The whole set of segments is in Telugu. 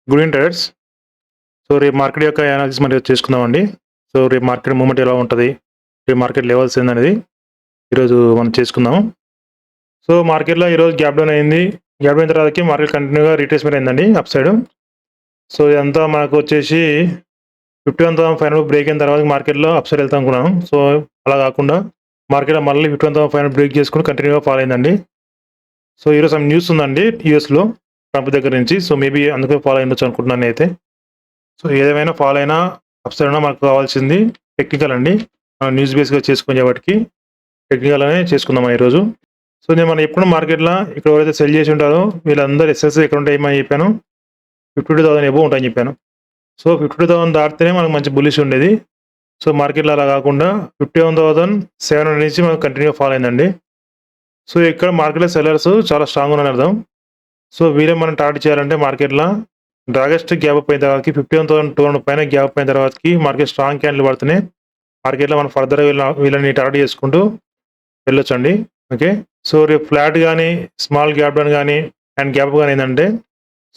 Good evening traders. సో రేపు మార్కెట్ యొక్క అనాలిసిస్ మరి చేసుకుందామండి. సో రేపు మార్కెట్ మూవ్‌మెంట్ ఎలా ఉంటది? రేపు మార్కెట్ లెవెల్స్ ఏందనేది ఈరోజు మనం చేసుకుందాం. సో మార్కెట్‌లో ఈరోజు గ్యాప్ డౌన్ అయింది. గ్యాప్ డౌన్ తర్వాతకి మార్కెట్ కంటిన్యూగా రీట్రేస్‌మెంట్ అయిందండి అప్ సైడ్. సో ఇదంతా మనకు వచ్చేసి 51,500 బ్రేక్ అయిన తర్వాత మార్కెట్‌లో అప్ సైడ్ వెళ్తాం అనుకున్నాం. సో అలా కాకుండా మార్కెట్‌లో మళ్ళీ 51,500 బ్రేక్ చేసుకొని కంటిన్యూగా ఫాల్ అయిందండి. సో ఈరోజు సమ్ న్యూస్ ఉందండి యూఎస్‌లో ట్రంప్ దగ్గర నుంచి. సో మేబీ అందుకే ఫాలో అయ్యుండొచ్చు అనుకుంటున్నాను నేనైతే. సో ఏదేమైనా ఫాల్ అయినా అప్ సైడ్ ఉన్నా మనకు కావాల్సింది టెక్నికల్ అండి. మనం న్యూస్ బేస్‌గా చేసుకునే వాటికి టెక్నికల్ అనే చేసుకుందాం ఈరోజు. సో మనం ఎప్పుడు మార్కెట్‌లో ఇక్కడ ఎవరైతే సెల్ చేసి ఉంటారో వీళ్ళందరూ ఎస్ఎస్ ఎక్కడ ఉంటాయని చెప్పాను. 52,000 అబోవ్ ఉంటాయని చెప్పాను. సో 52,000 దాటితేనే మనకు మంచి బుల్లిష్ ఉండేది. సో మార్కెట్‌లో అలా కాకుండా 51,700 నుంచి మనకు కంటిన్యూగా ఫాల్ అయిందండి. సో ఇక్కడ మార్కెట్‌లో సెల్లర్స్ చాలా స్ట్రాంగ్‌గా ఉన్నారని అర్థం. సో వీరే మనం టార్గెట్ చేయాలంటే మార్కెట్‌లో డ్రాగెస్ట్ గ్యాప్ అప్ అయిన తర్వాతకి 51,200 పైన గ్యాప్ అప్ అయిన తర్వాతకి మార్కెట్ స్ట్రాంగ్ క్యాండిల్ పడితేనే మార్కెట్‌లో మనం ఫర్దర్‌గా వీళ్ళని టార్గెట్ చేసుకుంటూ వెళ్ళొచ్చండి. ఓకే. సో రేపు ఫ్లాట్ గానీ, స్మాల్ గ్యాప్ డౌన్ గానీ అండ్ గ్యాప్ గానీ ఏందంటే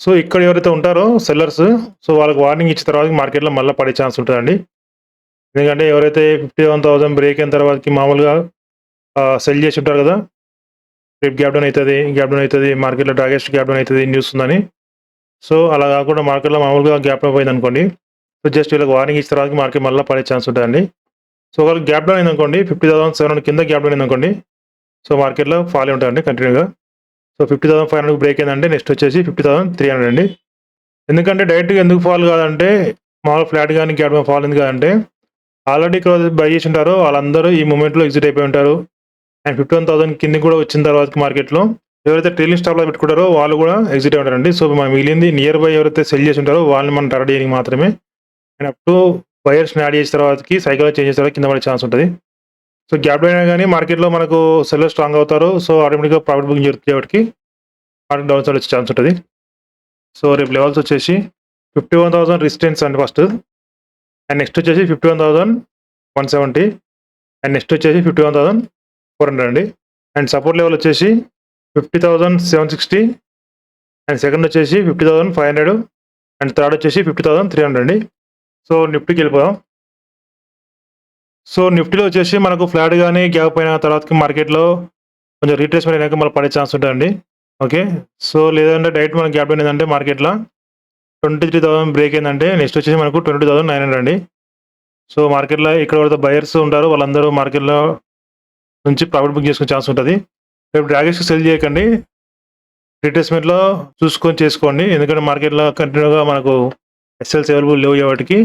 సో ఇక్కడ ఎవరైతే ఉంటారో సెల్లర్స్ సో వాళ్ళకి వార్నింగ్ ఇచ్చిన తర్వాత మార్కెట్‌లో మళ్ళా పడే ఛాన్స్ ఉంటదండి. ఎందుకంటే ఎవరైతే 51,000 బ్రేక్ అయిన తర్వాతకి మామూలుగా సెల్ చేసి ఉంటారు కదా! రేపు గ్యాప్ డౌన్ అయితది. మార్కెట్‌లో డ్రాగెస్ట్ గ్యాప్ డౌన్ అయితది న్యూస్ ఉందని. సో అలా కాకుండా మార్కెట్‌లో మామూలుగా గ్యాప్ అప్ అయిందనుకోండి. సో జస్ట్ వీళ్ళకి వార్నింగ్ ఇచ్చిన తర్వాత మార్కెట్ మళ్ళా పడే ఛాన్స్ ఉంటదండి. సో ఒకవేళ గ్యాప్ డౌన్ అయిందనుకోండి 50,700 కింద గ్యాప్ డౌన్ అయిందనుకోండి. సో మార్కెట్‌లో ఫాలే ఉంటదండి కంటిన్యూగా. సో 50,500 బ్రేక్ అయిందంటే నెక్స్ట్ వచ్చేసి 50,300 అండి. ఎందుకంటే డైరెక్ట్‌గా ఎందుకు ఫాల్ కాదంటే మామూలుగా ఫ్లాట్ గాని గ్యాప్ డౌన్ ఫాల్ ఎందుకు కాదంటే ఆల్రెడీ ఇక్కడ బై చేసి ఉంటారో వాళ్ళందరూ ఈ మూవ్‌మెంట్‌లో ఎగ్జిట్ అయిపోయి ఉంటారు. అండ్ 51,000 కిందకి కూడా వచ్చిన తర్వాతకి మార్కెట్‌లో ఎవరైతే ట్రైలింగ్ స్టాప్‌లో పెట్టుకుంటారో వాళ్ళు కూడా ఎగ్జిట్ అయి ఉంటారండి. సో మనం మిగిలింది నియర్ బై ఎవరైతే సెల్ చేసి ఉంటారో వాళ్ళని మనం టార్గెట్ చేయడానికి మాత్రమే. అండ్ అప్ టు బయర్స్‌ని యాడ్ చేసిన తర్వాతకి సైకిల్ చేంజ్ చేసిన తర్వాత కింద పడే ఛాన్స్ ఉంటది. సో గ్యాప్ డౌన్ అయినా గానీ మార్కెట్‌లో మనకు సెల్లర్స్ స్ట్రాంగ్ అవుతారు. సో ఆటోమేటిక్‌గా ప్రాఫిట్ బుకింగ్ జరుగుతుంది కాబట్టి మార్కెట్ డౌన్ సైడ్ వచ్చే ఛాన్స్ ఉంటది. సో రేపు లెవెల్స్ వచ్చేసి 51,000 రెసిస్టెన్స్ అండి ఫస్ట్. అండ్ నెక్స్ట్ వచ్చేసి 51,170 అండ్ నెక్స్ట్ వచ్చేసి 51,400 అండి. అండ్ సపోర్ట్ లెవెల్ వచ్చేసి 50,760 అండ్ సెకండ్ వచ్చేసి 50,500 అండ్ థర్డ్ వచ్చేసి 50,300 అండి. సో నిఫ్టీకి వెళ్ళిపోదాం. సో నిఫ్టీలో వచ్చేసి మనకు ఫ్లాట్ గానీ గ్యాప్ అయిన తర్వాతకి మార్కెట్‌లో కొంచెం రీట్రేస్‌మెంట్ అయినాక మళ్ళీ పడే ఛాన్స్ ఉంటదండి. ఓకే. సో లేదంటే డైరెక్ట్ మనకి గ్యాప్ డౌన్ అయిందంటే మార్కెట్‌లో 23,000 బ్రేక్ అయిందంటే నెక్స్ట్ వచ్చేసి మనకు 22,900 అండి. సో మార్కెట్‌లో ఇక్కడ ఎవరైతే బయర్స్ ఉంటారో వాళ్ళందరూ మార్కెట్‌లో నుంచి ప్రాఫిట్ బుక్ చేసుకునే ఛాన్స్ ఉంటది. రేపు డ్రాగెస్‌కి సెల్ చేయకండి. రీట్రేస్‌మెంట్‌లో చూసుకొని చేసుకోండి. ఎందుకంటే మార్కెట్‌లో కంటిన్యూగా మనకు ఎస్ఎల్స్ అవైలబుల్ లేవు వాటికి.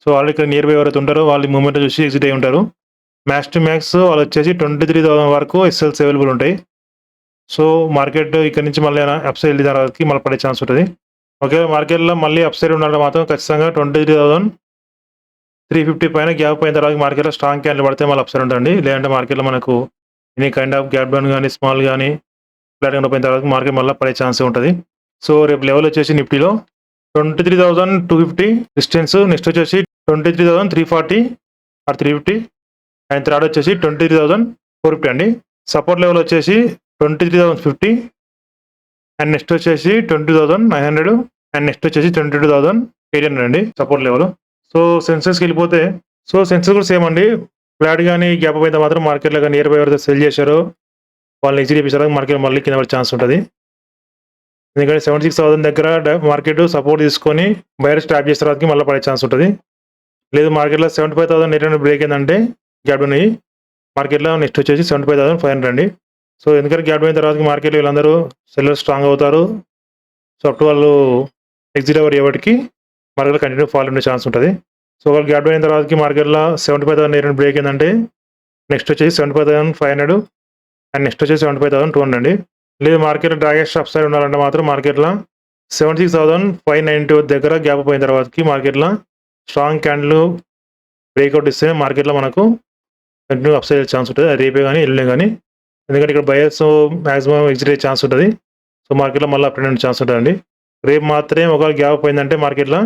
సో ఆల్రెడీ ఇక్కడ నియర్ బై ఎవరైతే ఉంటారో వాళ్ళు మూవ్‌మెంట్ చూసి ఎగ్జిట్ అయ్యి ఉంటారు. మ్యాక్స్ టు మ్యాక్స్ వాళ్ళు వచ్చేసి 23,000 వరకు ఎస్ఎల్స్ అవైలబుల్ ఉంటాయి. సో మార్కెట్ ఇక్కడ నుంచి మళ్ళీ అప్ సైడ్ వెళ్ళిన తర్వాతకి మళ్ళీ పడే ఛాన్స్ ఉంటది. ఒకవేళ మార్కెట్‌లో మళ్ళీ అప్ సైడ్ ఉండాలంటే మాత్రం ఖచ్చితంగా 23,350 పైన గ్యాప్ అయిన తర్వాత మార్కెట్‌లో స్ట్రాంగ్ క్యాండిల్ పడితే మళ్ళీ అప్ సైడ్ ఉంటదండి. లేదంటే మార్కెట్‌లో మనకు any kind of gap down గానీ, స్మాల్ గానీ ఫ్లాట్ అయిన తర్వాత మార్కెట్ మళ్ళీ పడే ఛాన్సే ఉంటది. సో రేపు లెవెల్ వచ్చేసి నిఫ్టీలో 23,250 రెసిస్టెన్స్ నెక్స్ట్ వచ్చేసి 23,340 ఆర్ 350 అండ్ థర్డ్ వచ్చేసి 23,450 అండి. సపోర్ట్ లెవెల్ వచ్చేసి 23,050 అండ్ నెక్స్ట్ వచ్చేసి 22,900 అండ్ నెక్స్ట్ వచ్చేసి 22,800 అండి సపోర్ట్ లెవెల్. సో సెన్సెక్స్‌కి వెళ్ళిపోతే సో సెన్సెక్స్ కూడా సేమ్ అండి. ఫ్లాట్ గానీ గ్యాప్ అప్ అయితే మాత్రం మార్కెట్‌లో గానీ నియర్ బై ఎవరైతే సెల్ చేశారో వాళ్ళని ఎగ్జిట్ చేపించారు మార్కెట్ మళ్ళీ కింద పడే ఛాన్స్ ఉంటది. ఎందుకంటే 76,000 దగ్గర మార్కెట్ సపోర్ట్ తీసుకొని బయర్స్ ట్యాప్ చేసిన తర్వాతకి మళ్ళీ పడే ఛాన్స్ ఉంటది. లేదు మార్కెట్‌లో 75,800 బ్రేక్ అయిందంటే గ్యాప్ డౌన్ అయ్యి మార్కెట్‌లో నెక్స్ట్ వచ్చేసి 75,500 అండి. సో ఎందుకంటే గ్యాప్ డౌన్ అయిన తర్వాత మార్కెట్‌లో వీళ్ళందరూ సెల్లర్స్ స్ట్రాంగ్ అవుతారు. సో అప్పుడు వాళ్ళు ఎగ్జిట్ అవ్వరు ఎవటికి మార్కెట్‌లో కంటిన్యూ ఫాల్ ఉండే ఛాన్స్ ఉంటది. సో వాళ్ళు గ్యాప్ డౌన్ అయిన తర్వాతకి మార్కెట్‌లో 75,800 బ్రేక్ అయిందంటే నెక్స్ట్ వచ్చేసి 75,500 అండ్ నెక్స్ట్ వచ్చేసి 75,200 అండి. లేదు మార్కెట్‌లో డ్రాగెస్ట్ అప్ సైడ్ ఉండాలంటే మాత్రం మార్కెట్‌లో 76,590 దగ్గర గ్యాప్ అప్ అయిన తర్వాతకి మార్కెట్‌లో స్ట్రాంగ్ క్యాండిల్ బ్రేక్అవుట్ ఇస్తే మార్కెట్‌లో మనకు కంటిన్యూ అప్ సైడ్ ఛాన్స్ ఉంటది. రేపే గానీ, ఎల్లుండే గానీ. ఎందుకంటే ఇక్కడ బయర్స్ మాక్సిమం ఎగ్జిట్ అయ్యే ఛాన్స్ ఉంటది. సో మార్కెట్‌లో మళ్ళీ అప్ అండ్ ఛాన్స్ ఉంటదండి. రేపు మాత్రమే ఒకవేళ గ్యాప్ అప్ అయిందంటే మార్కెట్‌లో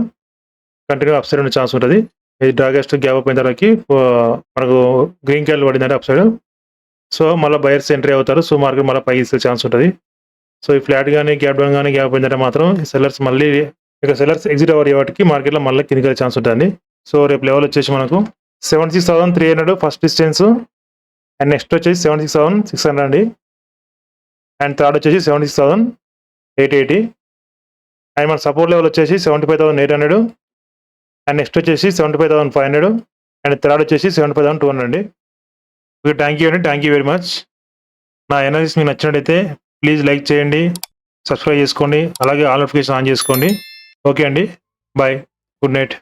కంటిన్యూ అప్ సైడ్ ఉండే ఛాన్స్ ఉంటది. ఇది డ్రాగెస్ట్ గ్యాప్ అప్ అయిన తర్వాతకి మనకు గ్రీన్ క్యాండిల్ పడిందంటే అప్ సైడ్. సో మళ్ళీ బయర్స్ ఎంట్రీ అవుతారు. సో మార్కెట్ మళ్ళీ పైకి తీసుకెళ్ళే ఛాన్స్ ఉంటది. సో ఈ ఫ్లాట్ గానీ, గ్యాప్ డౌన్ గానీ గ్యాప్ అయిందంటే మాత్రం సెల్లర్స్ మళ్ళీ ఇక సెల్లర్స్ ఎగ్జిట్ అవ్వర్ వాటికి మార్కెట్లో మళ్ళీ కిందికి వెళ్ళే ఛాన్స్ ఉంటుంది. సో రేపు లెవెల్ వచ్చేసి మనకు 76,300 ఫస్ట్ డిస్టెన్స్, అండ్ నెక్స్ట్ వచ్చేసి 76,600 అండి, అండ్ థర్డ్ వచ్చేసి 76,880, అండ్ మన సపోర్ట్ లెవెల్ వచ్చేసి 75,800, అండ్ నెక్స్ట్ వచ్చేసి 75,500, అండ్ థర్డ్ వచ్చేసి 75,200 అండి. Okay, thank you very much. నా ఎనాలిసిస్ మీకు నచ్చినట్టయితే ప్లీజ్ లైక్ చేయండి, సబ్స్క్రైబ్ చేసుకోండి, అలాగే ఆల్ నోటిఫికేషన్ ఆన్ చేసుకోండి. ఓకే అండి, బాయ్, గుడ్ నైట్.